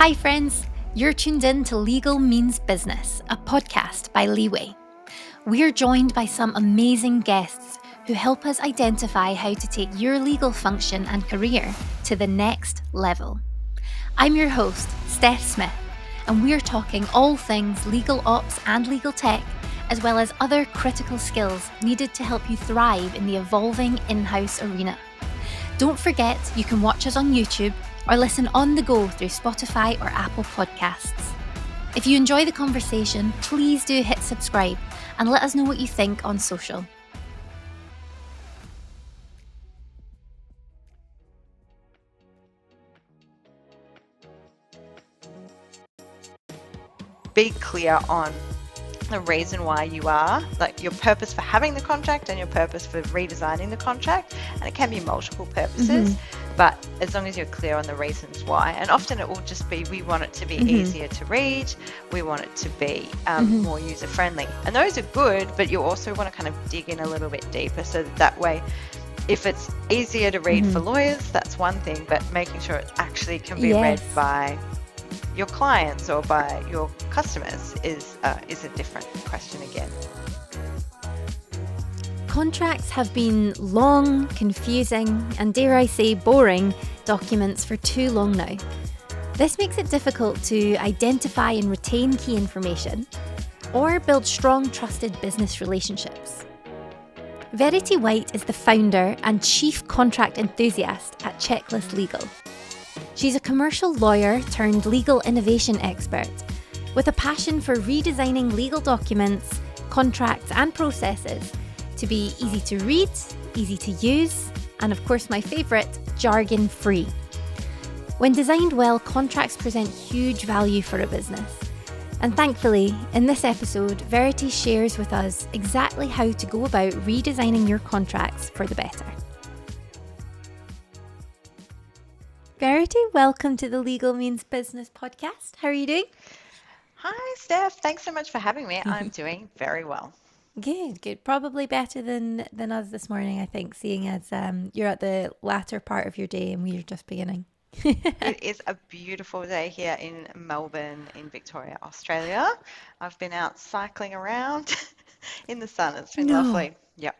Hi friends, you're tuned in to Legal Means Business, a podcast by Leeway. We're joined by some amazing guests who help us identify how to take your legal function and career to the next level. I'm your host, Steph Smith, and we're talking all things legal ops and legal tech, as well as other critical skills needed to help you thrive in the evolving in-house arena. Don't forget, you can watch us on YouTube or listen on the go through Spotify or Apple Podcasts. If you enjoy the conversation, please do hit subscribe and let us know what you think on social. Be clear on the reason why you are, like your purpose for having the contract and your purpose for redesigning the contract, and it can be multiple purposes, but as long as you're clear on the reasons why. And often it will just be, we want it to be easier to read, we want it to be more user friendly, and those are good, but you also want to kind of dig in a little bit deeper, so that way if it's easier to read for lawyers, that's one thing, but making sure it actually can be read by your clients or by your customers is a different question again. Contracts have been long, confusing, and dare I say boring documents for too long now. This makes it difficult to identify and retain key information or build strong, trusted business relationships. Verity White is the founder and chief contract enthusiast at Checklist Legal. She's a commercial lawyer turned legal innovation expert with a passion for redesigning legal documents, contracts, and processes to be easy to read, easy to use, and of course my favourite, jargon-free. When designed well, contracts present huge value for a business. And thankfully, in this episode, Verity shares with us exactly how to go about redesigning your contracts for the better. Verity, welcome to the Legal Means Business podcast. How are you doing? Hi, Steph. Thanks so much for having me. I'm doing very well. Good. Probably better than us this morning, I think, seeing as you're at the latter part of your day and we're just beginning. It is a beautiful day here in Melbourne, in Victoria, Australia. I've been out cycling around in the sun. It's been lovely. Yep.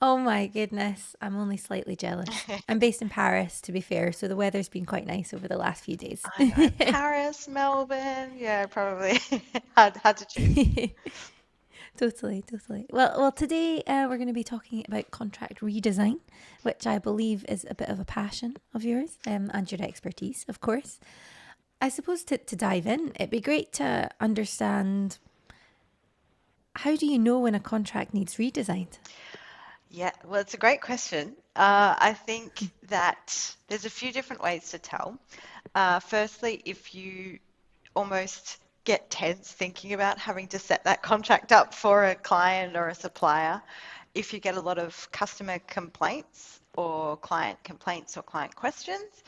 Oh my goodness, I'm only slightly jealous. I'm based in Paris, to be fair, so the weather's been quite nice over the last few days. I know. Paris, Melbourne, yeah, probably hard to choose. Totally. Well, today we're going to be talking about contract redesign, which I believe is a bit of a passion of yours and your expertise, of course. I suppose to dive in, it'd be great to understand, how do you know when a contract needs redesigned? Yeah, well, it's a great question. I think that there's a few different ways to tell. Firstly, if you almost get tense thinking about having to set that contract up for a client or a supplier, if you get a lot of customer complaints or client questions,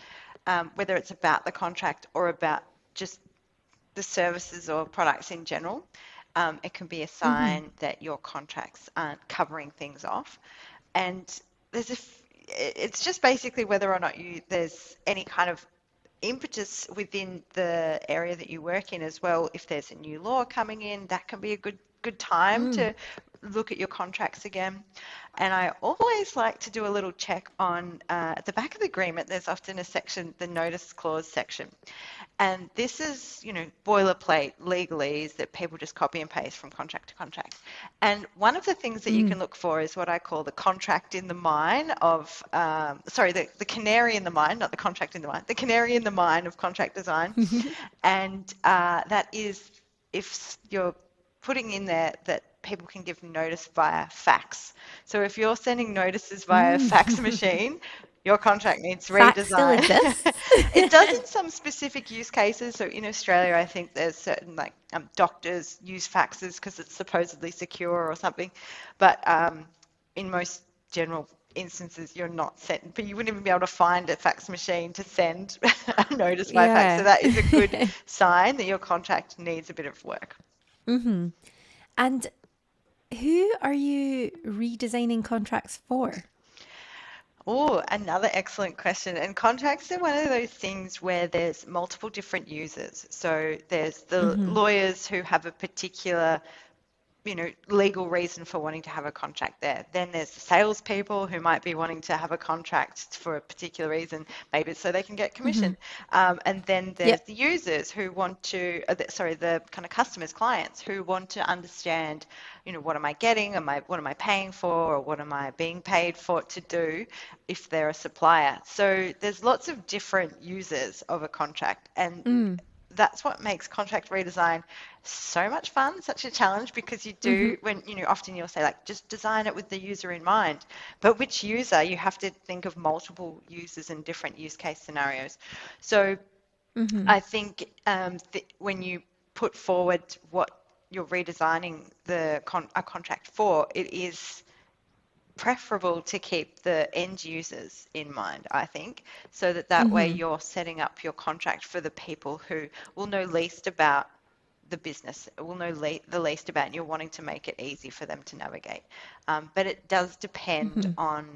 whether it's about the contract or about just the services or products in general, it can be a sign that your contracts aren't covering things off. And it's just basically whether or not there's any kind of impetus within the area that you work in as well. If there's a new law coming in, that can be a good time to look at your contracts again. And I always like to do a little check on at the back of the agreement. There's often a section, the notice clause section, and this is, boilerplate legalese that people just copy and paste from contract to contract. And one of the things that you can look for is what I call the contract in the mine of, the canary in the mine, not the contract in the mine, the canary in the mine of contract design. And that is if you're putting in there that people can give notice via fax. So if you're sending notices via fax machine, your contract needs redesign. Fax still exists? It does in some specific use cases. So in Australia, I think there's certain doctors use faxes because it's supposedly secure or something. But in most general instances, you're not sent, but you wouldn't even be able to find a fax machine to send a notice by fax. So that is a good sign that your contract needs a bit of work. And who are you redesigning contracts for? Oh, another excellent question. And contracts are one of those things where there's multiple different users. So there's the Mm-hmm. lawyers who have a particular legal reason for wanting to have a contract there. Then there's the salespeople who might be wanting to have a contract for a particular reason, maybe so they can get Mm-hmm. commission. And then there's Yep. the users who want to, the kind of customers, clients who want to understand, what am I getting? What am I paying for? Or what am I being paid for to do if they're a supplier? So there's lots of different users of a contract, and Mm. that's what makes contract redesign so much fun, such a challenge, because you Mm-hmm. do, when, often you'll say, like, just design it with the user in mind. But which user? You have to think of multiple users and different use case scenarios. So Mm-hmm. I think when you put forward what you're redesigning a contract for, it is preferable to keep the end users in mind, I think, so that way Mm-hmm. you're setting up your contract for the people who will know least about the business, will know the least about, and you're wanting to make it easy for them to navigate. But it does depend Mm-hmm. on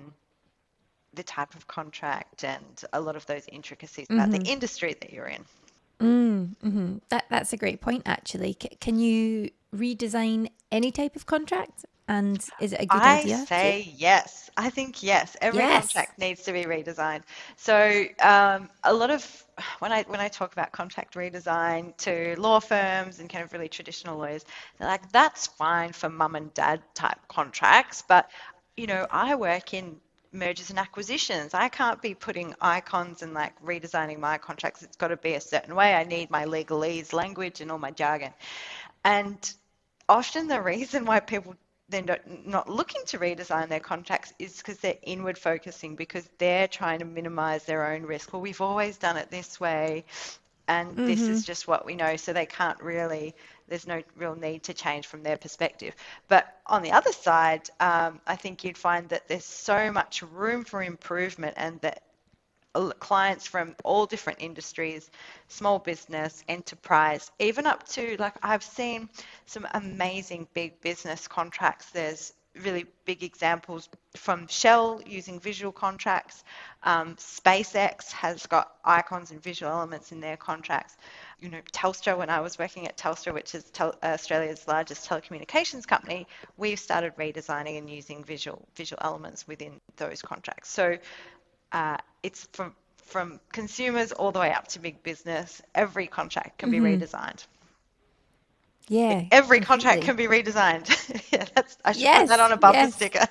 the type of contract and a lot of those intricacies about the Mm-hmm. industry that you're in. Mm-hmm. That's a great point, actually. Can you redesign any type of contract? And is it a good I idea to? say yes. I think yes. Every Yes. contract needs to be redesigned. So a lot of when I talk about contract redesign to law firms and kind of really traditional lawyers, they're like, that's fine for mum and dad type contracts, but I work in mergers and acquisitions. I can't be putting icons and like redesigning my contracts. It's got to be a certain way. I need my legalese language and all my jargon. And often the reason why people then not looking to redesign their contracts is because they're inward focusing, because they're trying to minimize their own risk. Well, we've always done it this way, and this Mm-hmm. is just what we know, so they can't really, there's no real need to change from their perspective. But on the other side, I think you'd find that there's so much room for improvement, and that clients from all different industries, small business, enterprise, even up to, like, I've seen some amazing big business contracts. There's really big examples from Shell using visual contracts. SpaceX has got icons and visual elements in their contracts. Telstra, when I was working at Telstra, which is Australia's largest telecommunications company, we've started redesigning and using visual elements within those contracts. So it's from consumers all the way up to big business. Every contract can be Mm-hmm. redesigned. Yeah, Every contract completely. can be redesigned. Yeah, I should put that Yes, on a bumper yes. sticker.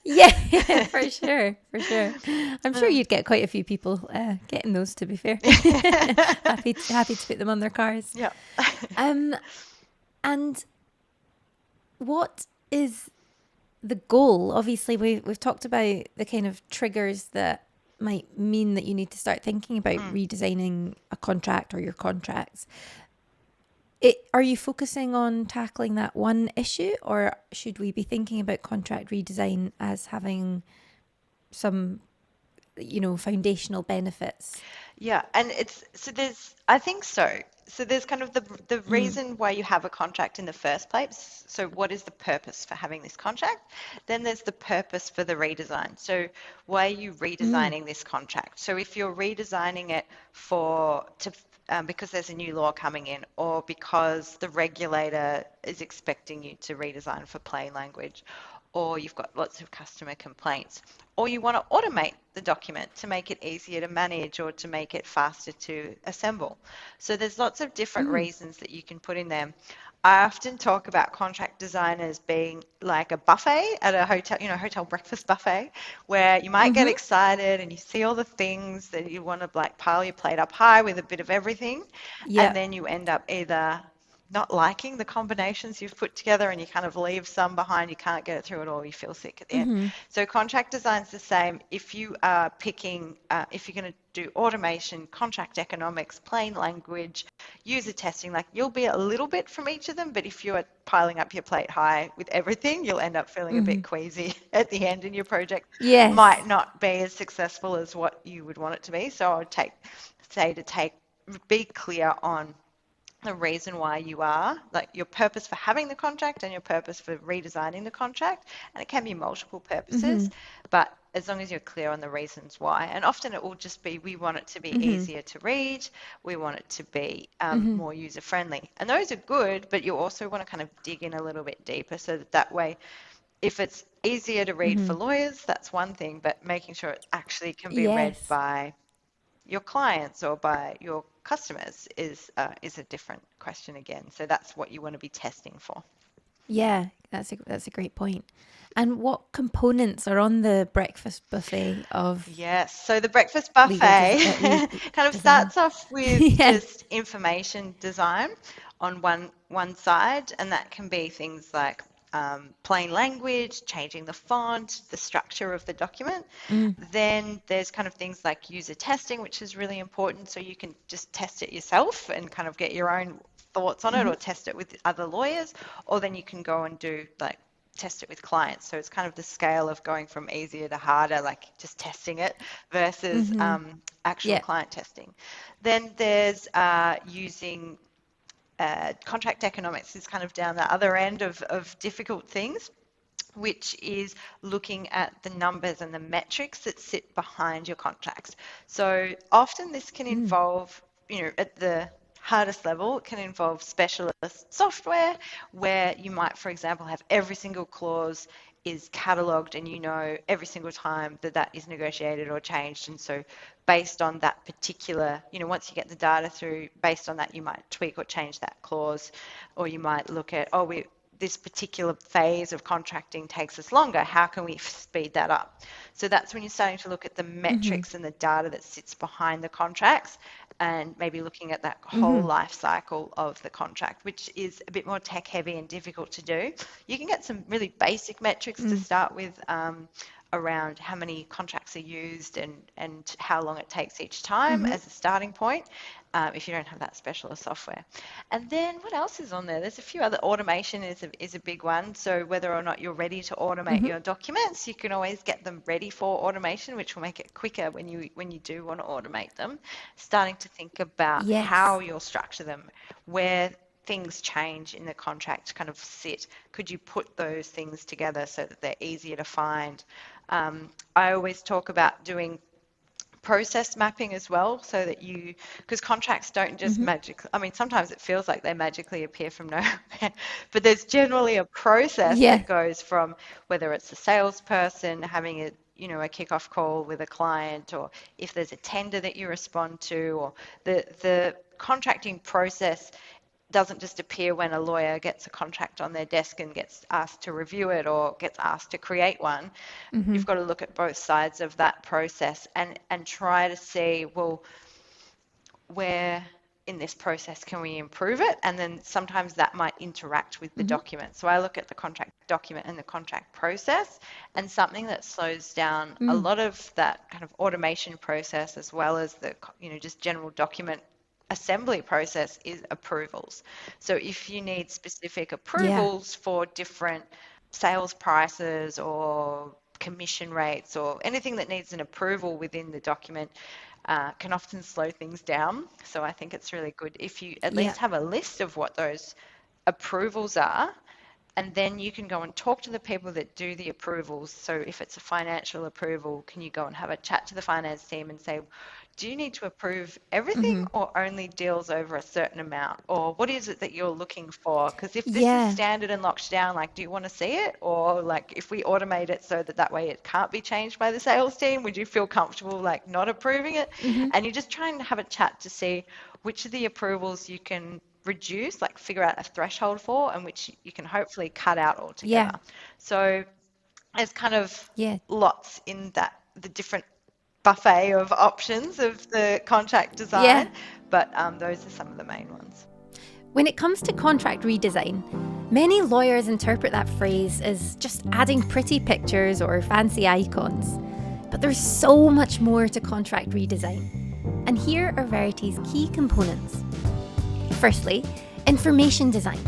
Yeah, for sure, for sure. I'm sure Um, you'd get quite a few people getting those, to be fair. Happy to put them on their cars. yeah. Um, and what is the goal? Obviously, we've talked about the kind of triggers that might mean that you need to start thinking about Mm. redesigning a contract or your contracts. Are you focusing on tackling that one issue, or should we be thinking about contract redesign as having some, foundational benefits? Yeah, and I think so. So there's kind of the Mm. reason why you have a contract in the first place. So what is the purpose for having this contract? Then there's the purpose for the redesign. So why are you Mm. redesigning this contract? So if you're redesigning it because there's a new law coming in, or because the regulator is expecting you to redesign for plain language, or you've got lots of customer complaints, or you want to automate the document to make it easier to manage or to make it faster to assemble. So there's lots of different Mm. reasons that you can put in there. I often talk about contract design as being like a buffet at a hotel, hotel breakfast buffet, where you might get Mm-hmm. excited and you see all the things that you want to, like, pile your plate up high with a bit of everything, and Yeah. then you end up either not liking the combinations you've put together, and you kind of leave some behind, you can't get it through it all, you feel sick at the end. Mm-hmm. So contract design's the same. If you are picking, if you're going to do automation, contract economics, plain language, user testing, like, you'll be a little bit from each of them, but if you're piling up your plate high with everything, you'll end up feeling a Mm-hmm. bit queasy at the end, and your project Yes. might not be as successful as what you would want it to be. So I would be clear on the reason why you are, like, your purpose for having the contract and your purpose for redesigning the contract. And it can be multiple Mm-hmm. purposes, but as long as you're clear on the reasons why. And often it will just be, we want it to be easier to read, we want it to be more user friendly. And those are good, but you also want to kind of dig in a little bit deeper so that way, if it's easier to read for lawyers, that's one thing, but making sure it actually can be read Yes. by your clients or by your customers is a different question again. So that's what you want to be testing for. Yeah, that's a great point. And what components are on the breakfast buffet of Yes, so the breakfast legal buffet legal kind of design? starts off with Yeah. just information design on one side, and that can be things like plain language, changing the font, the structure of the document. Then there's kind of things like user testing, which is really important, so you can just test it yourself and kind of get your own thoughts on it, or test it with other lawyers, or then you can go and do like test it with clients. So it's kind of the scale of going from easier to harder, like just testing it versus actual Yeah. client testing. Then there's using contract economics is kind of down the other end of difficult things, which is looking at the numbers and the metrics that sit behind your contracts. So often this can involve, at the hardest level, it can involve specialist software where you might, for example, have every single clause is catalogued and you know every single time that is negotiated or changed. And so based on that particular, once you get the data through, based on that, you might tweak or change that clause, or you might look at, this particular phase of contracting takes us longer. How can we speed that up? So that's when you're starting to look at the metrics and the data that sits behind the contracts, and maybe looking at that whole life cycle of the contract, which is a bit more tech heavy and difficult to do. You can get some really basic metrics to start with, around how many contracts are used and how long it takes each time as a starting point, if you don't have that specialist software. And then what else is on there? There's a few other. Automation is a big one. So whether or not you're ready to automate your documents, you can always get them ready for automation, which will make it quicker when you do want to automate them. Starting to think about how Yes. you'll structure them, where things change in the contract kind of sit. Could you put those things together so that they're easier to find? I always talk about doing process mapping as well, so that because contracts don't just magically, I mean, sometimes it feels like they magically appear from nowhere, but there's generally a process Yeah. that goes from whether it's a salesperson having a kickoff call with a client, or if there's a tender that you respond to, or the contracting process doesn't just appear when a lawyer gets a contract on their desk and gets asked to review it or gets asked to create one. You've got to look at both sides of that process and try to see, well, where in this process can we improve it? And then sometimes that might interact with the document. So I look at the contract document and the contract process, and something that slows down a lot of that kind of automation process, as well as the just general document assembly process, is approvals. So if you need specific Yeah. approvals for different sales prices or commission rates or anything that needs an approval within the document, can often slow things down. So I think it's really good if you at Yeah. least have a list of what those approvals are, and then you can go and talk to the people that do the approvals. So if it's a financial approval, can you go and have a chat to the finance team and say, do you need to approve everything or only deals over a certain amount? Or what is it that you're looking for? Because if this is Yeah. standard and locked down, like, do you want to see it? Or like, if we automate it so that way it can't be changed by the sales team, would you feel comfortable like not approving it? And you're just trying to have a chat to see which of the approvals you can reduce, like figure out a threshold for, and which you can hopefully cut out Yeah. altogether. So there's kind of Yeah. lots in that, the different buffet of options of the contract Yeah. design, but those are some of the main ones. When it comes to contract redesign, many lawyers interpret that phrase as just adding pretty pictures or fancy icons. But there's so much more to contract redesign. And here are Verity's key components. Firstly, information design.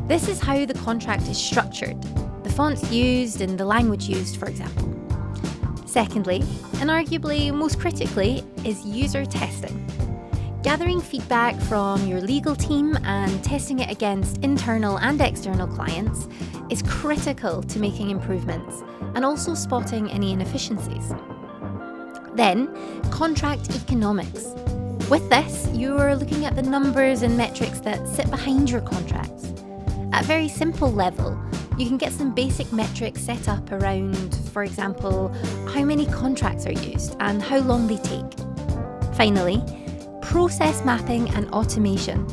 This is how the contract is structured, the fonts used and the language used, for example. Secondly, and arguably most critically, is user testing. Gathering feedback from your legal team and testing it against internal and external clients is critical to making improvements and also spotting any inefficiencies. Then, contract economics. With this, you are looking at the numbers and metrics that sit behind your contracts. At a very simple level, you can get some basic metrics set up around, for example, how many contracts are used and how long they take. Finally, process mapping and automation.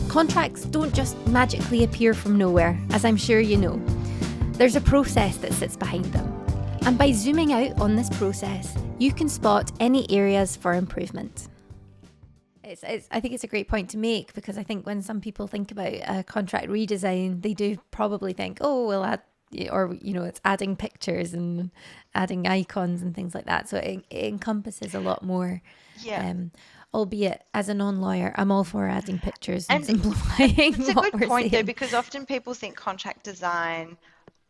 Contracts don't just magically appear from nowhere, as I'm sure you know. There's a process that sits behind them. And by zooming out on this process, you can spot any areas for improvement. I think it's a great point to make, because I think when some people think about a contract redesign, they do probably think, oh, we'll add, or, it's adding pictures and adding icons and things like that. So it encompasses a lot more. Yeah. Albeit, as a non-lawyer, I'm all for adding pictures and simplifying It's a what good we're point, saying. though, because often people think contract design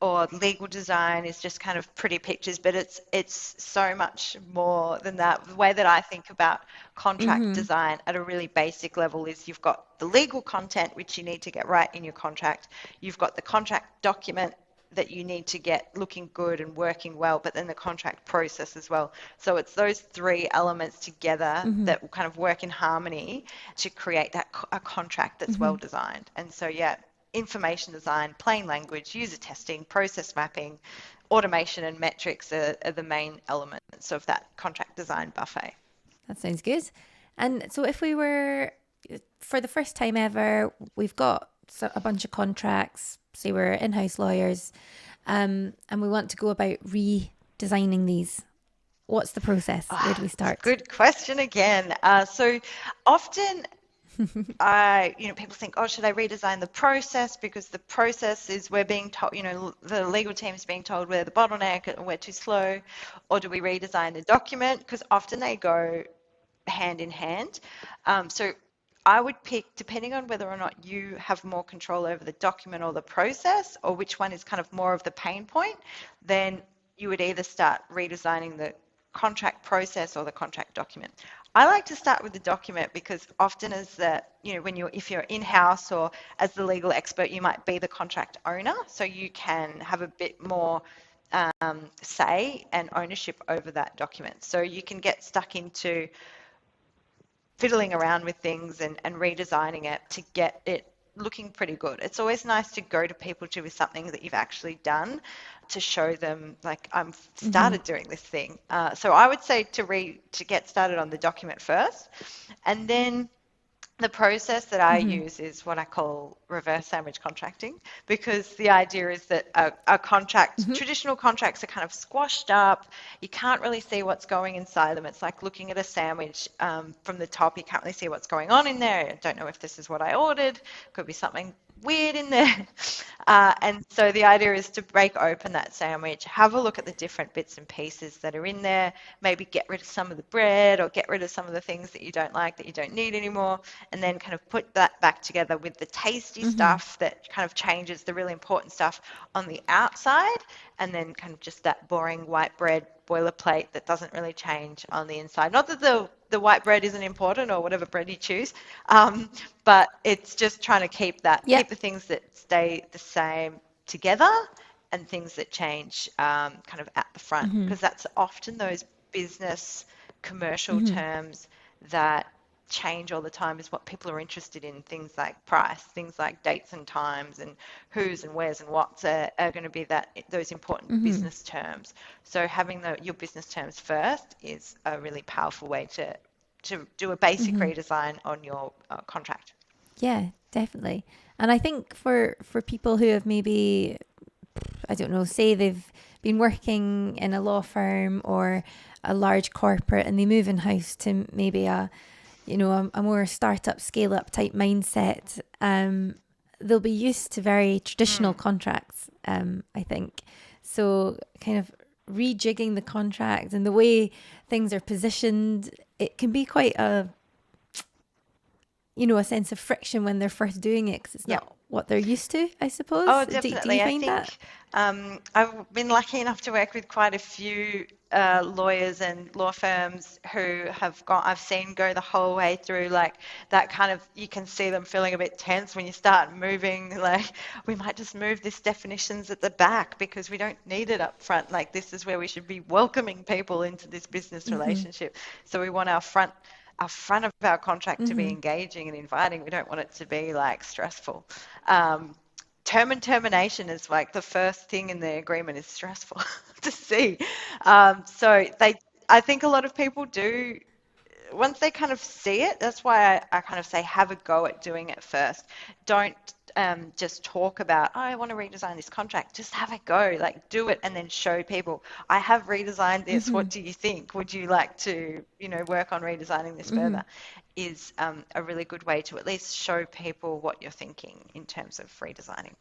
or legal design is just kind of pretty pictures, but it's so much more than that. The way that I think about contract design at a really basic level is you've got the legal content, which you need to get right in your contract. You've got the contract document that you need to get looking good and working well, but then the contract process as well. So it's those three elements together that will kind of work in harmony to create a contract that's well designed. And so, yeah, information design, plain language, user testing, process mapping, automation and metrics are the main elements of that contract design buffet. That sounds good. And so if we were, for the first time ever, we've got a bunch of contracts, say we're in-house lawyers, and we want to go about redesigning these. What's the process? Where do we start? Good question again. So often people think, oh, should I redesign the process? Because the process is, we're being told, the legal team is being told we're the bottleneck and we're too slow. Or do we redesign the document? Because often they go hand in hand. So I would pick, depending on whether or not you have more control over the document or the process, or which one is kind of more of the pain point, then you would either start redesigning the contract process or the contract document. I like to start with the document, because often if you're in-house or as the legal expert, you might be the contract owner, so you can have a bit more say and ownership over that document. So you can get stuck into fiddling around with things and redesigning it to get it looking pretty good. It's always nice to go to people with something that you've actually done, to show them, like, I've started doing this thing. So I would say to get started on the document first, and then the process that I use is what I call reverse sandwich contracting, because the idea is that a contract, traditional contracts are kind of squashed up. You can't really see what's going inside them. It's like looking at a sandwich from the top. You can't really see what's going on in there. I don't know if this is what I ordered. Could be something weird in there. And so the idea is to break open that sandwich, have a look at the different bits and pieces that are in there, maybe get rid of some of the bread or get rid of some of the things that you don't like, that you don't need anymore, and then kind of put that back together with the tasty stuff that kind of changes the really important stuff on the outside, and then kind of just that boring white bread boilerplate that doesn't really change on the inside. Not that the white bread isn't important, or whatever bread you choose, but it's just trying to keep the things that stay the same together and things that change kind of at the front, because that's often those business commercial terms that change all the time, is what people are interested in. Things like price, things like dates and times, and who's and where's and what's are going to be those important business terms. So having your business terms first is a really powerful way to do a basic redesign on your contract. Yeah, definitely. And I think for people who have maybe, I don't know, say they've been working in a law firm or a large corporate, and they move in-house to maybe a more startup, scale-up type mindset, they'll be used to very traditional contracts, I think. So kind of rejigging the contract and the way things are positioned, it can be quite a sense of friction when they're first doing it, because it's not what they're used to, I Oh, suppose. Do you definitely. I find that? think I've been lucky enough to work with quite a few lawyers and law firms who have gone, I've seen go the whole way through, like that kind of, you can see them feeling a bit tense when you start moving, like we might just move this definitions at the back because we don't need it up front. Like this is where we should be welcoming people into this business Mm-hmm. relationship. So we want our front of our contract to be Mm-hmm. engaging and inviting. We don't want it to be like stressful. Um, Term and termination is like the first thing in the agreement is stressful to see. So I think a lot of people do, once they kind of see it, that's why I kind of say have a go at doing it first. Don't just talk about, oh, I want to redesign this contract. Just have a go, like do it and then show people, I have redesigned this. Mm-hmm. What do you think? Would you like to, work on redesigning this Mm-hmm. further? Is a really good way to at least show people what you're thinking in terms of redesigning.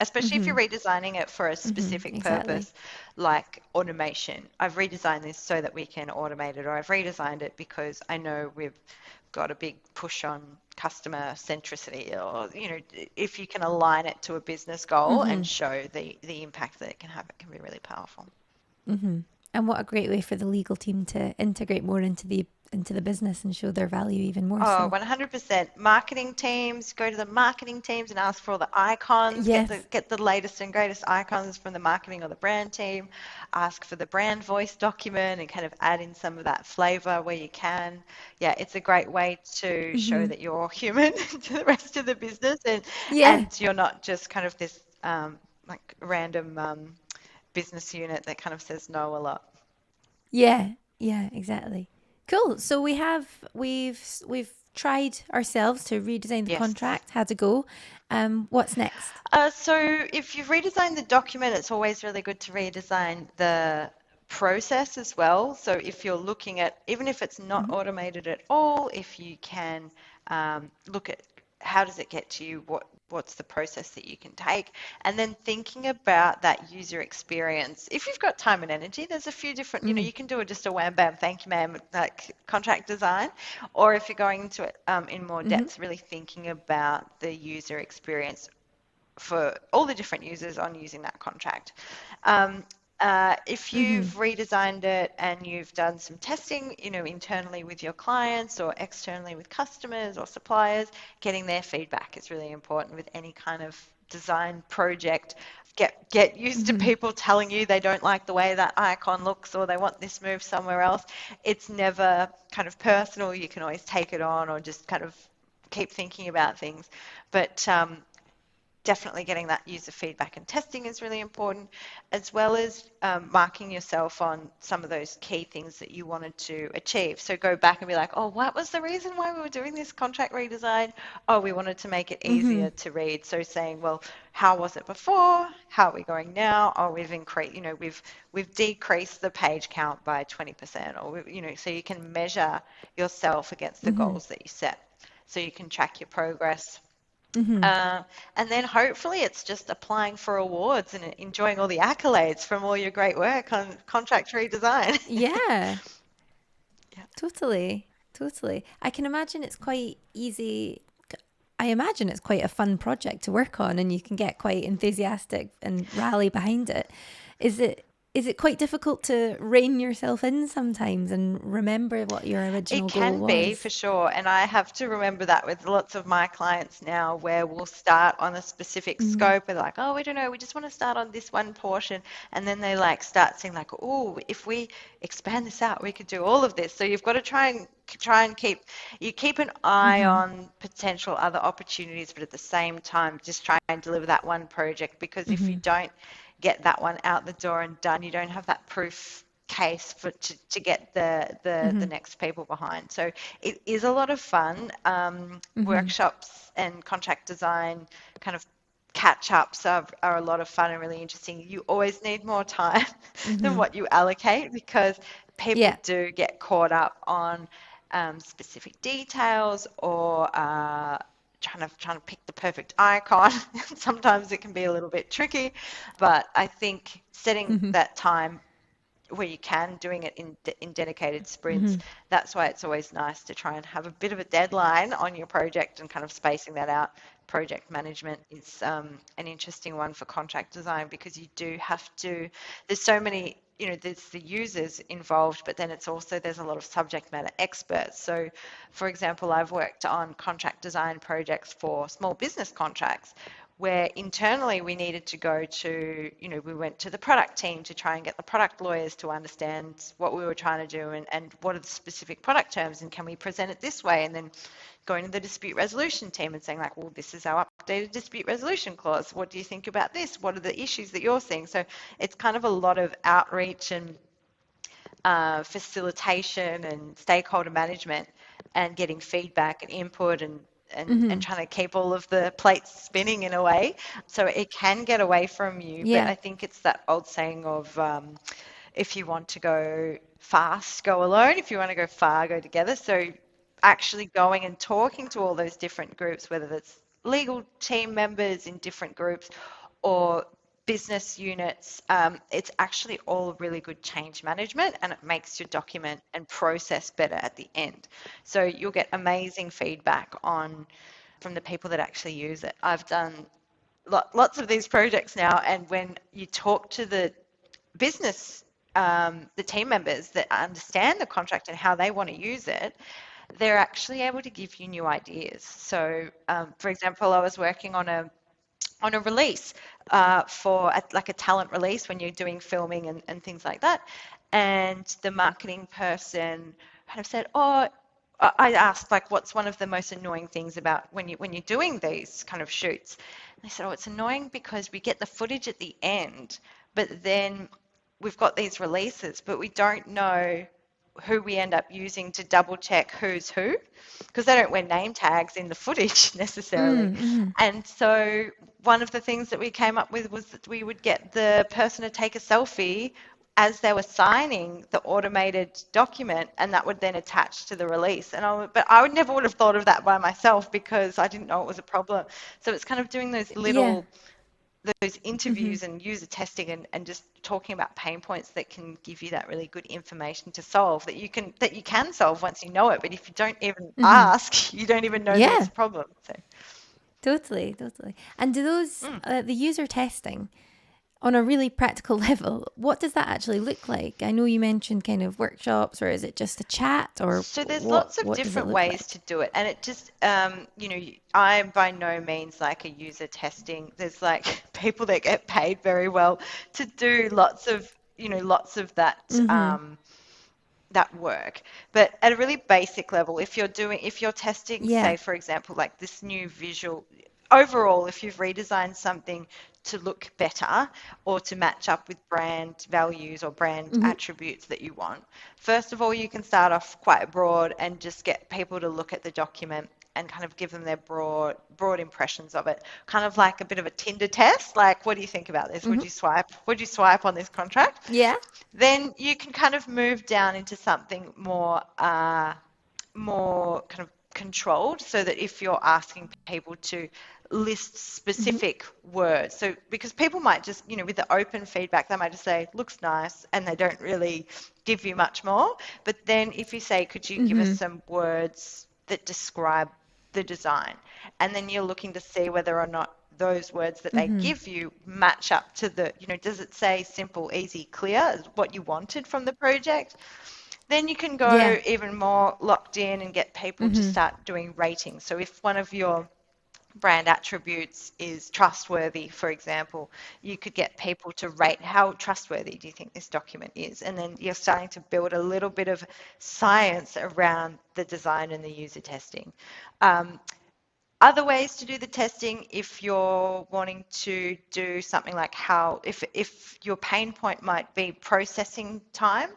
Especially if Mm-hmm. you're redesigning it for a Mm-hmm. specific Exactly. purpose, like automation. I've redesigned this so that we can automate it, or I've redesigned it because I know we've got a big push on customer centricity, or, if you can align it to a business goal Mm-hmm. and show the impact that it can have, it can be really powerful. Mm-hmm. And what a great way for the legal team to integrate more into the business and show their value even more Oh, so. 100%. Marketing teams, go to the marketing teams and ask for all the icons. Get the Yes. get the latest and greatest icons from the marketing or the brand team. Ask for the brand voice document and kind of add in some of that flavor where you can. Yeah, it's a great way to show Mm-hmm. that you're human to the rest of the business, and Yeah. and you're not just kind of this like random business unit that kind of says no a lot. Yeah. Yeah, exactly. Cool. So we've tried ourselves to redesign the Yes. contract. Had to go. What's next? So if you've redesigned the document, it's always really good to redesign the process as well. So if you're looking at, even if it's not Mm-hmm. automated at all, if you can look at how does it get to you, what's the process that you can take, and then thinking about that user experience. If you've got time and energy, there's a few different, Mm-hmm. you can do it just a wham bam, thank you, ma'am, like contract design, or if you're going into it in more Mm-hmm. depth, really thinking about the user experience for all the different users on using that contract. Um, if Mm-hmm. you've redesigned it and you've done some testing, internally with your clients or externally with customers or suppliers, getting their feedback is really important with any kind of design project. Get used to Mm-hmm. people telling you they don't like the way that icon looks or they want this move somewhere else. It's never kind of personal. You can always take it on or just kind of keep thinking about things. But definitely getting that user feedback and testing is really important, as well as marking yourself on some of those key things that you wanted to achieve. So go back and be like, oh, what was the reason why we were doing this contract redesign? Oh, we wanted to make it Mm-hmm. easier to read. So saying, well, how was it before? How are we going now? Oh, we've increased, we've decreased the page count by 20%, or so you can measure yourself against the Mm-hmm. goals that you set. So you can track your progress. Mm-hmm. uh, and then hopefully it's just applying for awards and enjoying all the accolades from all your great work on contract redesign. Yeah. Yeah. Totally. Totally. I can imagine it's quite easy. I imagine it's quite a fun project to work on and you can get quite enthusiastic and rally behind it. Is it is it quite difficult to rein yourself in sometimes and remember what your It original goal can be was? for sure. And I have to remember that with lots of my clients now, where we'll start on a specific Mm-hmm. scope and like, oh, we don't know, we just want to start on this one portion. And then they like start saying like, oh, if we expand this out, we could do all of this. So you've got to try and keep an eye Mm-hmm. on potential other opportunities, but at the same time, just try and deliver that one project, because if you Mm-hmm. don't get that one out the door and done, you don't have that proof case to get the Mm-hmm. next people behind. So it is a lot of fun. Mm-hmm. Workshops and contract design kind of catch ups are a lot of fun and really interesting. You always need more time than Mm-hmm. what you allocate, because people Yeah. do get caught up on specific details, or trying to pick the perfect icon. Sometimes it can be a little bit tricky, but I think setting Mm-hmm. that time where you can, doing it in dedicated sprints. Hmm. That's why it's always nice to try and have a bit of a deadline on your project and kind of spacing that out. Project management is an interesting one for contract design because you do have to, there's so many, there's the users involved, but then it's also, there's a lot of subject matter experts. So, for example, I've worked on contract design projects for small business contracts where internally we needed to go to, we went to the product team to try and get the product lawyers to understand what we were trying to do and what are the specific product terms and can we present it this way, and then going to the dispute resolution team and saying like, well, this is our updated dispute resolution clause. What do you think about this? What are the issues that you're seeing? So it's kind of a lot of outreach and facilitation and stakeholder management and getting feedback and input and Hmm. trying to keep all of the plates spinning in a way. So it can get away from you, but Yeah. I think it's that old saying of if you want to go fast, go alone. If you want to go far, go together. So actually going and talking to all those different groups, whether that's legal team members in different groups or business units, it's actually all really good change management and it makes your document and process better at the end. So you'll get amazing feedback on from the people that actually use it. I've done lots of these projects now, and when you talk to the business, the team members that understand the contract and how they want to use it, they're actually able to give you new ideas. So, for example, I was working on a release for like a talent release when you're doing filming and things like that. And the marketing person kind of said, oh, I asked like, what's one of the most annoying things about when you're doing these kind of shoots? And they said, oh, it's annoying because we get the footage at the end, but then we've got these releases, but we don't know who we end up using to double check who's who because they don't wear name tags in the footage necessarily. Mm-hmm. And so one of the things that we came up with was that we would get the person to take a selfie as they were signing the automated document, and that would then attach to the release. But I would never would have thought of that by myself because I didn't know it was a problem. So it's kind of doing Yeah. those Hmm. interviews and user testing and just talking about pain points that can give you that really good information to solve that you can solve once you know it. But if you don't even Hmm. ask, you don't even know that it's Yeah. a problem. So. Totally. Totally. And do those Mm. the user testing on a really practical level? What does that actually look like? I know you mentioned kind of workshops, or is it just a chat, or So there's what? lots of What does it different look ways like? to do it, and it just, I'm by no means like a user testing. There's like people that get paid very well to do lots of that. Mm-hmm. That work. But at a really basic level, if you're testing, Yeah. say, for example, like this new visual, overall, if you've redesigned something to look better or to match up with brand values or brand Mm-hmm. attributes that you want, first of all, you can start off quite broad and just get people to look at the document and kind of give them their broad impressions of it, kind of like a bit of a Tinder test. Like, what do you think about this? Would Mm-hmm. you swipe? Would you swipe on this contract? Yeah. Then you can kind of move down into something more kind of controlled, so that if you're asking people to list Mm-hmm. specific words, so because people might just, with the open feedback, they might just say looks nice and they don't really give you much more. But then if you say, could you give us Mm-hmm. some words that describe the design, and then you're looking to see whether or not those words that they Mm-hmm. give you match up to does it say simple, easy, clear, what you wanted from the project? Then you can Yeah. go even more locked in and get people to Mm-hmm. start doing ratings. So if one of your brand attributes is trustworthy, for example, you could get people to rate how trustworthy do you think this document is? And then you're starting to build a little bit of science around the design and the user testing. Um, Other ways to do the testing, if you're wanting to do something like if your pain point might be processing time,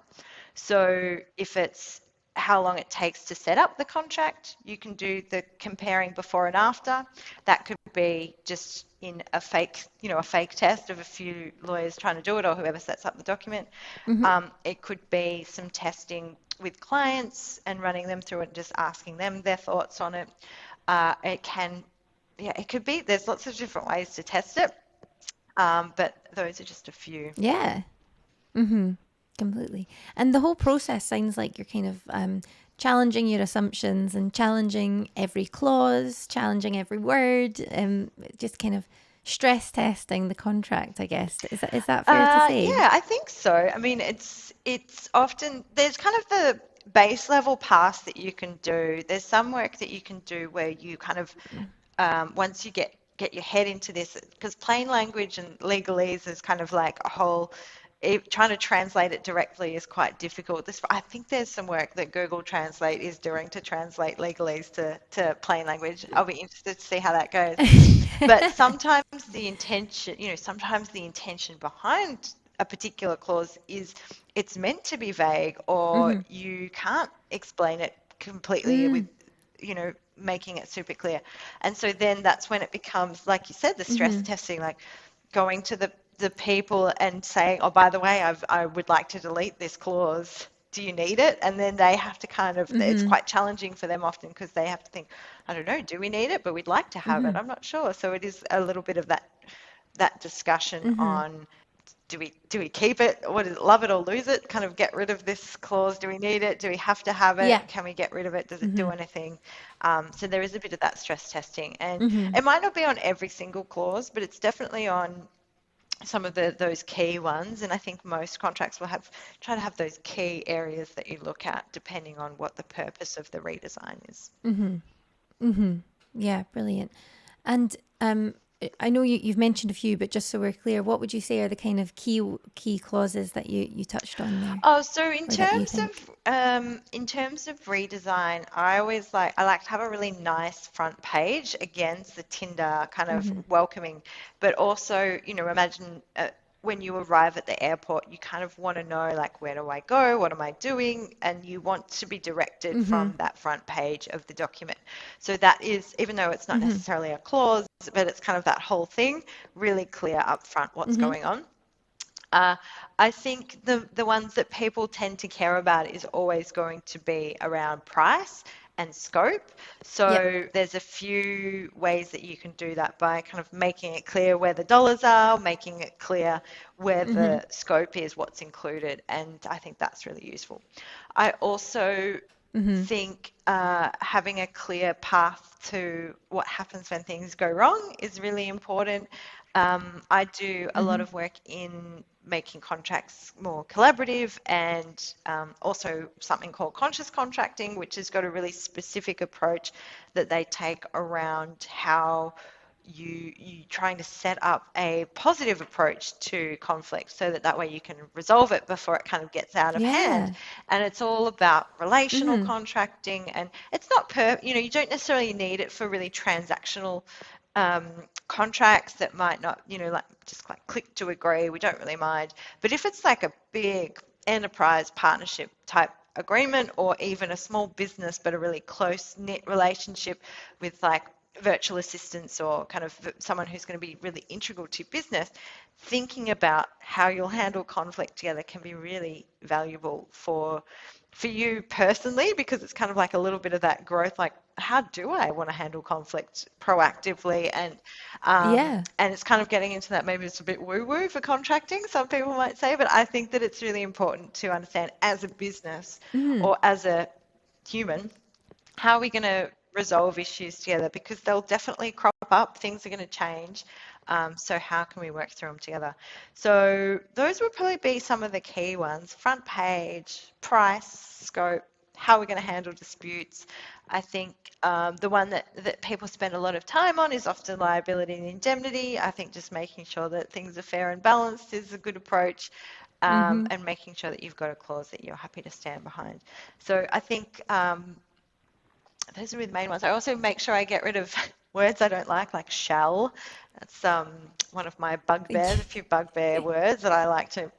so if it's how long it takes to set up the contract, you can do the comparing before and after. That could be just in a fake test of a few lawyers trying to do it or whoever sets up the document. Mm-hmm. It could be some testing with clients and running them through it, just asking them their thoughts on it. It can, yeah, it could be, there's lots of different ways to test it, but those are just a few. Yeah. Mm-hmm. Completely. And the whole process sounds like you're kind of challenging your assumptions and challenging every clause, challenging every word, just kind of stress testing the contract, I guess. Is that fair to say? Yeah, I think so. I mean, it's often there's kind of the base level pass that you can do. There's some work that you can do where you kind of once you get your head into this, because plain language and legalese is kind of like a whole. Trying to translate it directly is quite difficult. I think there's some work that Google Translate is doing to translate legalese to plain language. I'll be interested to see how that goes. But sometimes the intention behind a particular clause is it's meant to be vague, or Mm-hmm. you can't explain it completely with, making it super clear. And so then that's when it becomes, like you said, the stress Mm-hmm. testing, like going to the people and saying, oh, by the way, I would like to delete this clause. Do you need it? And then they have to kind of, it's Mm-hmm. quite challenging for them often because they have to think, I don't know, do we need it? But we'd like to have it. Mm-hmm. I'm not sure. So it is a little bit of that discussion Mm-hmm. on do we keep it? What is it? Love it or lose it? Kind of get rid of this clause. Do we need it? Do we have to have it? Yeah. Can we get rid of it? Does it Mm-hmm. do anything? So there is a bit of that stress testing, and Mm-hmm. it might not be on every single clause, but it's definitely on some of those key ones. And I think most contracts will try to have those key areas that you look at depending on what the purpose of the redesign is. Mm-hmm. Mm-hmm. Yeah, brilliant. And I know you've mentioned a few, but just so we're clear, what would you say are the kind of key clauses that you touched on there, Oh, so or that you think? in terms of redesign, I like to have a really nice front page. Again, it's the Tinder kind of Mm-hmm. welcoming, but also, imagine when you arrive at the airport, you kind of want to know, like, where do I go? What am I doing? And you want to be directed Mm-hmm. from that front page of the document. So that is, even though it's not Mm-hmm. necessarily a clause, but it's kind of that whole thing, really clear up front what's Mm-hmm. going on. Uh, I think the ones that people tend to care about is always going to be around price and scope. Yep. So there's a few ways that you can do that by kind of making it clear where the dollars are, making it clear where Mm-hmm. the scope is, what's included, and I think that's really useful. I also Mm-hmm. think having a clear path to what happens when things go wrong is really important. I do a lot Mm-hmm. of work in making contracts more collaborative, and also something called conscious contracting, which has got a really specific approach that they take around how you trying to set up a positive approach to conflict so that way you can resolve it before it kind of gets out of hand. Yeah. And it's all about relational Mm-hmm. contracting, and it's not you don't necessarily need it for really transactional um, contracts that might not, like just like click to agree, we don't really mind. But if it's like a big enterprise partnership type agreement, or even a small business but a really close knit relationship with like virtual assistants or kind of someone who's going to be really integral to your business, thinking about how you'll handle conflict together can be really valuable for you personally, because it's kind of like a little bit of that growth, like how do I want to handle conflict proactively, Yeah. and it's kind of getting into that, maybe it's a bit woo-woo for contracting, some people might say, but I think that it's really important to understand as a business Mm-hmm. or as a human, how are we going to resolve issues together, because they'll definitely crop up, things are going to change. So how can we work through them together? So those would probably be some of the key ones: front page, price, scope, how we're going to handle disputes. I think the one that people spend a lot of time on is often liability and indemnity. I think just making sure that things are fair and balanced is a good approach. Mm-hmm. And making sure that you've got a clause that you're happy to stand behind. So I think those are the main ones. I also make sure I get rid of words I don't like shall. That's one of my bugbears, a few bugbear words that I like to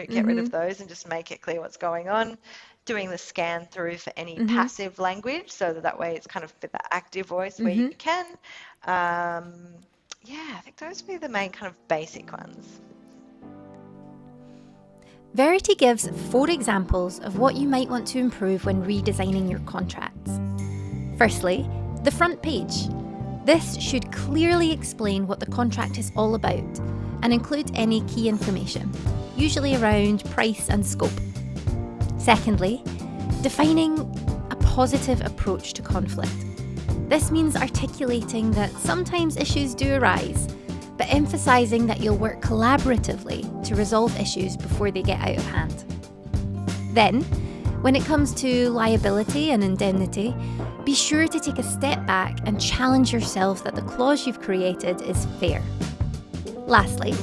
get rid Mm-hmm. of those and just make it clear what's going on. Doing the scan through for any Mm-hmm. passive language, so that way it's kind of the active voice where you Mm-hmm. can. Um, yeah, I think those would be the main kind of basic ones. Verity gives 4 examples of what you might want to improve when redesigning your contracts. Firstly, the front page. This should clearly explain what the contract is all about and include any key information, usually around price and scope. Secondly, defining a positive approach to conflict. This means articulating that sometimes issues do arise, but emphasising that you'll work collaboratively to resolve issues before they get out of hand. Then, when it comes to liability and indemnity, be sure to take a step back and challenge yourself that the clause you've created is fair. Lastly,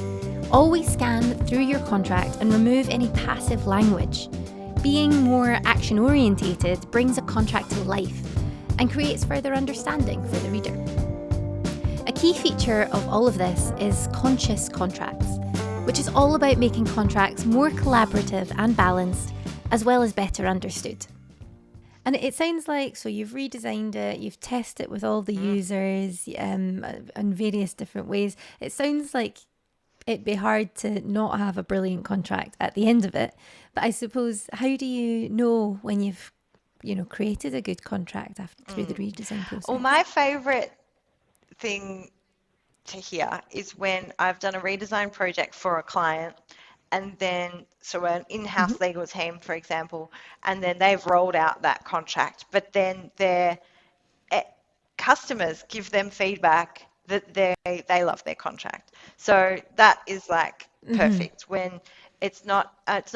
always scan through your contract and remove any passive language. Being more action-orientated brings a contract to life and creates further understanding for the reader. A key feature of all of this is conscious contracts, which is all about making contracts more collaborative and balanced, as well as better understood. And it sounds like, so you've redesigned it, you've tested it with all the users in various different ways. It sounds like it'd be hard to not have a brilliant contract at the end of it. But I suppose, how do you know when you've, created a good contract through the redesign process? Well, my favorite thing to hear is when I've done a redesign project for a client, and then so an in-house legal team, for example, and then they've rolled out that contract, but then their customers give them feedback that they love their contract. So that is like perfect when it's not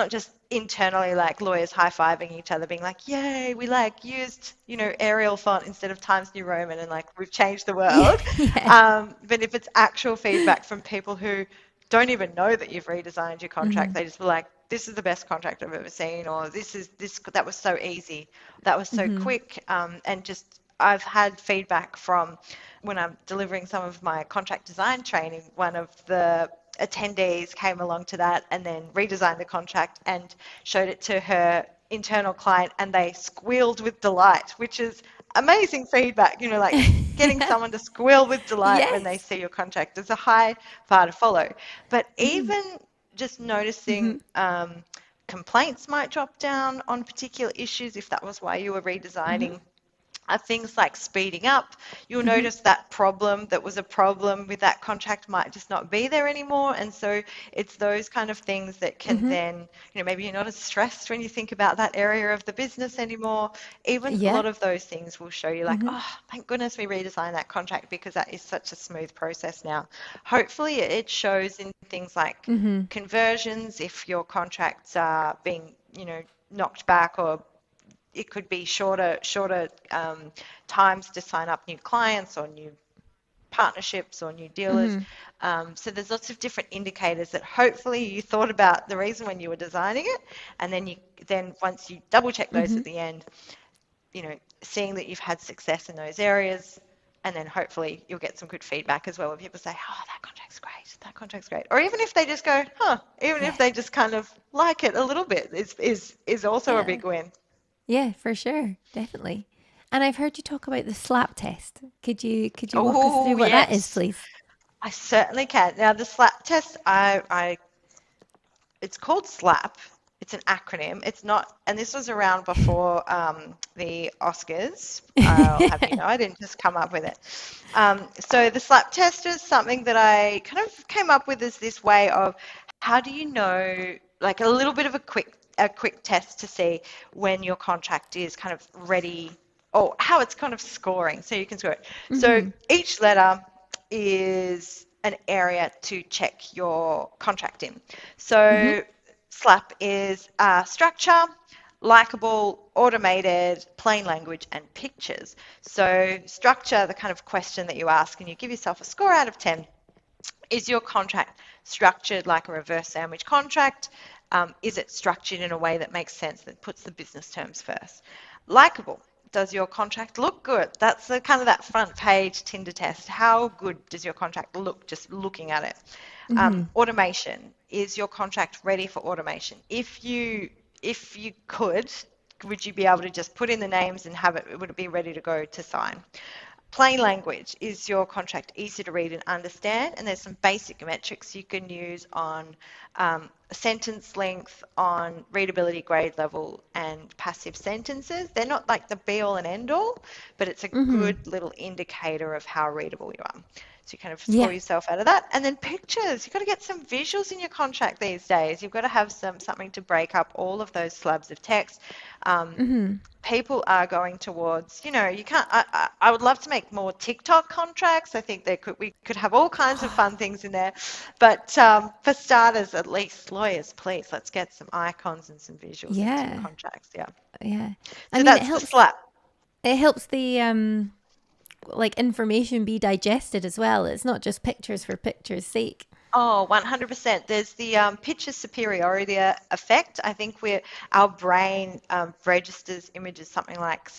just internally like lawyers high-fiving each other being like, yay, we used Arial font instead of Times New Roman and like we've changed the world. Yeah. But if it's actual feedback from people who don't even know that you've redesigned your contract, they just were like, this is the best contract I've ever seen, or that was so easy, that was so quick, and just I've had feedback from when I'm delivering some of my contract design training. One of the attendees came along to that and then redesigned the contract and showed it to her internal client, and they squealed with delight, which is amazing feedback. Like getting someone to squeal with delight when they Yes. see your contract is a high bar to follow. But even just noticing complaints might drop down on particular issues if that was why you were redesigning. Things like speeding up. You'll notice that problem that was a problem with that contract might just not be there anymore. And so it's those kind of things that can then, maybe you're not as stressed when you think about that area of the business anymore. Even a Yeah. lot of those things will show you like, oh, thank goodness we redesigned that contract because that is such a smooth process now. Hopefully it shows in things like conversions, if your contracts are being, knocked back, or it could be shorter times to sign up new clients or new partnerships or new dealers. So there's lots of different indicators that hopefully you thought about the reason when you were designing it, and then once you double check those at the end, seeing that you've had success in those areas, and then hopefully you'll get some good feedback as well when people say, oh, that contract's great. Or even if they just go, even if they just kind of like it a little bit, is also a Yeah. big win. Yeah, for sure. Definitely. And I've heard you talk about the slap test. Could you walk us Oh, through what that is, yes, please? I certainly can. Now, the SLAP test, it's called SLAP. It's an acronym. It's not, and this was around before the Oscars. I'll have you know, I didn't just come up with it. So the SLAP test is something that I kind of came up with as this way of how do you know, like a little bit of a quick test to see when your contract is kind of ready, or how it's kind of scoring, so you can score it. So each letter is an area to check your contract in. So SLAP is structure, likable, automated, plain language, and pictures. So structure, the kind of question that you ask and you give yourself a score out of 10. Is your contract structured like a reverse sandwich contract? Is it structured in a way that makes sense, that puts the business terms first? Likable. Does your contract look good? That's the kind of that front page Tinder test. How good does your contract look just looking at it? Automation. Is your contract ready for automation? If you could, would you be able to just put in the names and have it, would it be ready to go to sign? Plain language. Is your contract easy to read and understand? And there's some basic metrics you can use on sentence length on readability grade level and passive sentences. They're not like the be all and end all, but it's a Mm-hmm. good little indicator of how readable you are. So you kind of score Yeah. yourself out of that. And then pictures. You've got to get some visuals in your contract these days. You've got to have something to break up all of those slabs of text. Um, Mm-hmm. People are going towards, you can't, I would love to make more TikTok contracts. I think we could have all kinds of fun things in there. But for starters, at least lawyers, please, let's get some icons and some visuals into your Yeah. contracts. Yeah. Yeah. I So mean, that's the slap. it helps the like information be digested as well. It's not just pictures for pictures' sake. Oh, 100%. There's the picture superiority effect. I think our brain registers images something like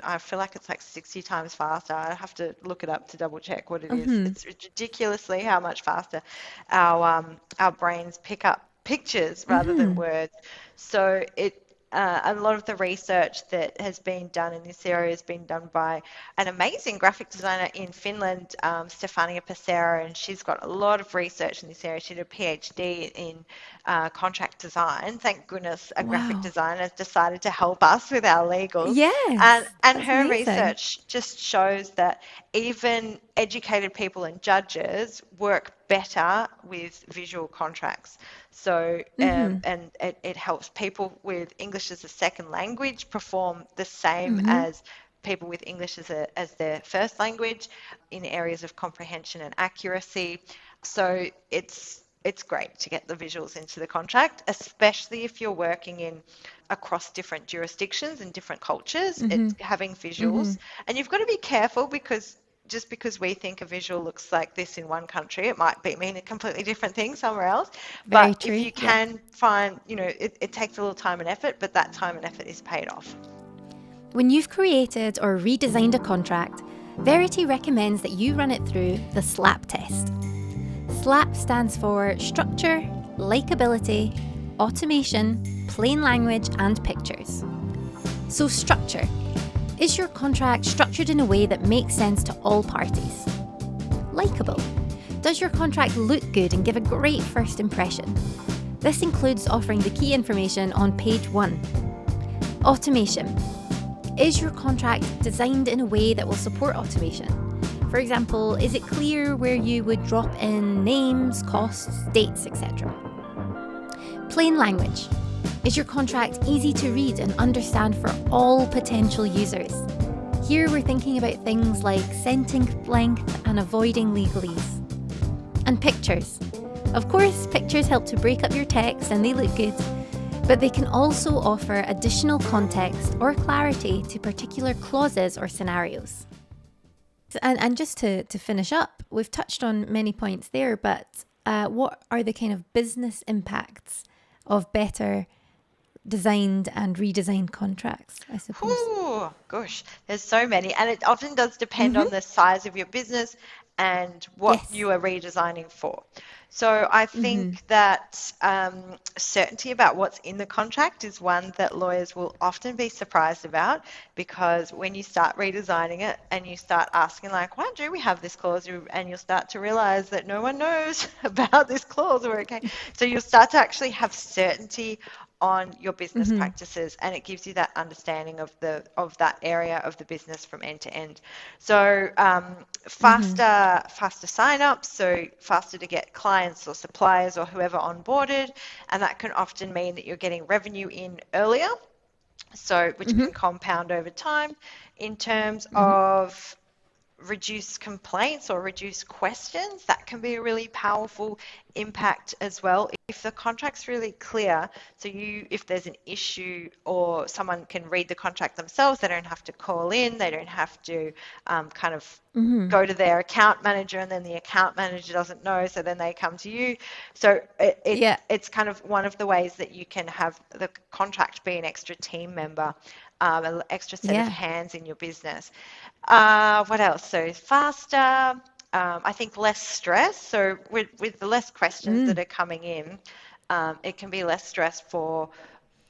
I feel like it's like 60 times faster. I have to look it up to double check what it is. Mm-hmm. It's ridiculously how much faster our brains pick up pictures rather than Mm-hmm. words. So a lot of the research that has been done in this area has been done by an amazing graphic designer in Finland, Stefania Passera, and she's got a lot of research in this area. She did a PhD in contract design. Thank goodness a graphic Wow. designer has decided to help us with our legals. Yes, And that's her amazing. research just shows that even educated people and judges work better with visual contracts. So, Mm-hmm. and it helps people with English as a second language perform the same Mm-hmm. as people with English as their first language in areas of comprehension and accuracy. So it's great to get the visuals into the contract, especially if you're working in across different jurisdictions and different cultures. Mm-hmm. It's having Mm-hmm. visuals, and you've got to be careful because just because we think a visual looks like this in one country, it might mean a completely different thing somewhere else. Very But if true. you Yeah. can find, it takes a little time and effort, but that time and effort is paid off. When you've created or redesigned a contract, Verity recommends that you run it through the SLAP test. SLAP stands for Structure, Likeability, Automation, Plain Language, and Pictures. So, structure. Is your contract structured in a way that makes sense to all parties? Likeable. Does your contract look good and give a great first impression? This includes offering the key information on page 1. Automation. Is your contract designed in a way that will support automation? For example, is it clear where you would drop in names, costs, dates, etc.? Plain language. Is your contract easy to read and understand for all potential users? Here we're thinking about things like sentence length and avoiding legalese. And pictures. Of course, pictures help to break up your text and they look good, but they can also offer additional context or clarity to particular clauses or scenarios. And just to finish up, we've touched on many points there, but what are the kind of business impacts of better designed and redesigned contracts, I suppose? Whew, gosh, there's so many. And it often does depend Mm-hmm. on the size of your business and what Yes. you are redesigning for. So I Mm-hmm. think that certainty about what's in the contract is one that lawyers will often be surprised about, because when you start redesigning it and you start asking like, why do we have this clause? And you'll start to realize that no one knows about this clause, or okay. So you'll start to actually have certainty on your business Mm-hmm. practices, and it gives you that understanding of that area of the business from end to end. So Mm-hmm. faster sign-ups, so faster to get clients or suppliers or whoever onboarded, and that can often mean that you're getting revenue in earlier, so which Mm-hmm. can compound over time. In terms Mm-hmm. of reduce complaints or reduce questions, that can be a really powerful impact as well. If the contract's really clear, so if there's an issue or someone can read the contract themselves, they don't have to call in, they don't have to kind of Mm-hmm. go to their account manager, and then the account manager doesn't know, so then they come to you. So Yeah. it's kind of one of the ways that you can have the contract be an extra team member, an extra set of Yeah. hands in your business. What else? So faster, I think less stress. So with the less questions that Mm. are coming in, it can be less stress for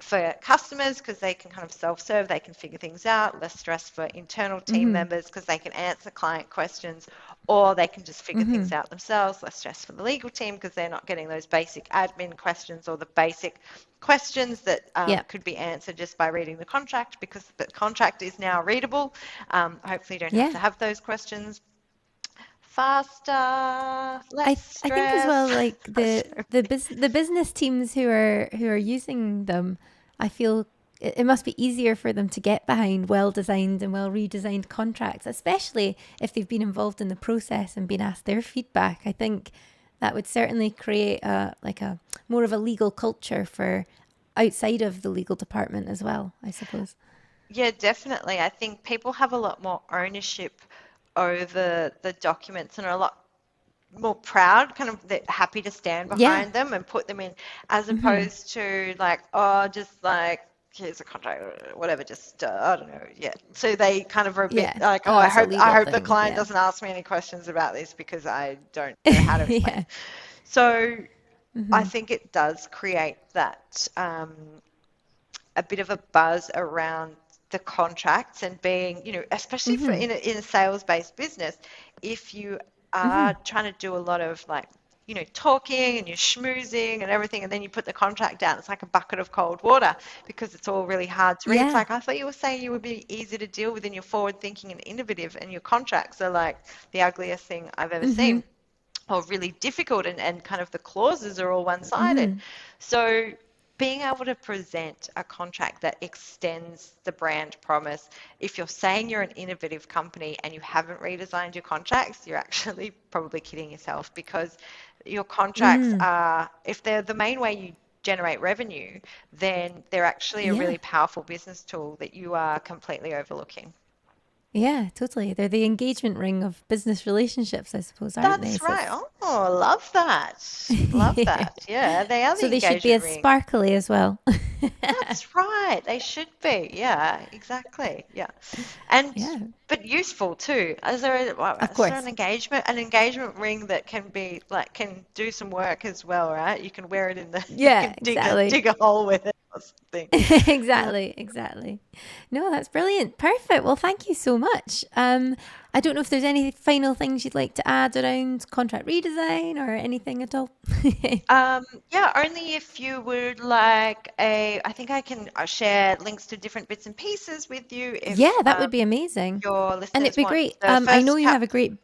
for customers because they can kind of self-serve, they can figure things out, less stress for internal team members because they can answer client questions, or they can just figure things out themselves, less stress for the legal team because they're not getting those basic admin questions or the basic questions that Yeah. could be answered just by reading the contract, because the contract is now readable. Hopefully you don't Yeah. have those questions. Faster, less I think as well, stress. like the business teams who are using them, I feel it must be easier for them to get behind well designed and well redesigned contracts, especially if they've been involved in the process and been asked their feedback. I think that would certainly create a more of a legal culture for outside of the legal department as well, I suppose. Yeah, definitely. I think people have a lot more ownership over the documents and are a lot more proud, kind of they're happy to stand Yeah. behind them and put them in, as opposed to like, oh, just like, here's a contract, or whatever, just I don't know, yeah. So they kind of are a bit Yeah. like, oh, Oh, I it's a hope I legal hope the thing. client Yeah. doesn't ask me any questions about this because I don't know how to explain Yeah. it. So I think it does create that a bit of a buzz around the contracts and being, especially for in a sales-based business, if you are trying to do a lot of like, talking and you're schmoozing and everything, and then you put the contract down, it's like a bucket of cold water because it's all really hard to read. It's Yeah. like, I thought you were saying you would be easy to deal with and you're forward thinking and innovative, and your contracts are like the ugliest thing I've ever seen, or really difficult, and kind of the clauses are all one-sided. So being able to present a contract that extends the brand promise, if you're saying you're an innovative company and you haven't redesigned your contracts, you're actually probably kidding yourself, because your contracts are, if they're the main way you generate revenue, then they're actually a Yeah. really powerful business tool that you are completely overlooking. Yeah, totally. They're the engagement ring of business relationships, I suppose, aren't they? That's So right. it's Oh, love that. Love that. Yeah, they are so the they should be engagement as ring. sparkly as well. That's right. They should be. Yeah, exactly. Yeah. And Yeah, but useful too. of Is there course. an engagement ring that can be like, can do some work as well, right? You can wear it in the you Yeah, can exactly. dig a hole with it or something. Uh, Exactly, exactly. No, that's brilliant. Perfect. Well, thank you so much. I don't know if there's any final things you'd like to add around contract redesign or anything at all. yeah, only if you would like I think I can share links to different bits and pieces with you Yeah, if that would be amazing. your And it'd listeners be want great. the I know first you have a chapter.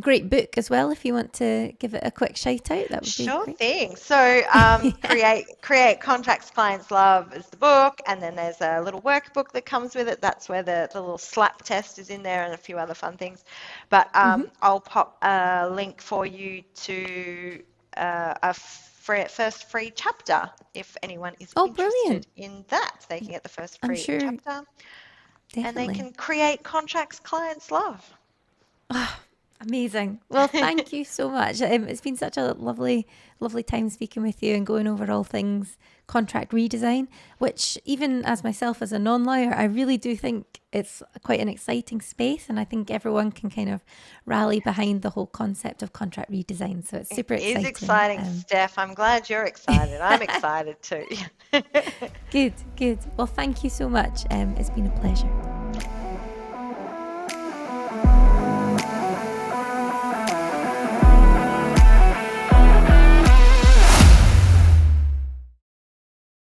great book as well. If you want to give it a quick shout out, that would be Sure great. thing. So, Yeah. create contracts clients love is the book, and then there's a little workbook that comes with it. That's where the little slap test is in there, and a few other fun things. But I'll pop a link for you to first free chapter if anyone is Oh, interested brilliant. in that. They can get the first I'm free sure, chapter, and they definitely. can create contracts clients love. Amazing. Well, thank you so much. It's been such a lovely time speaking with you and going over all things contract redesign, which even as myself as a non-lawyer, I really do think it's quite an exciting space. And I think everyone can kind of rally behind the whole concept of contract redesign. So it's It super is exciting. exciting, Steph. I'm glad you're excited. I'm excited too. Good, good. Well, thank you so much. It's been a pleasure.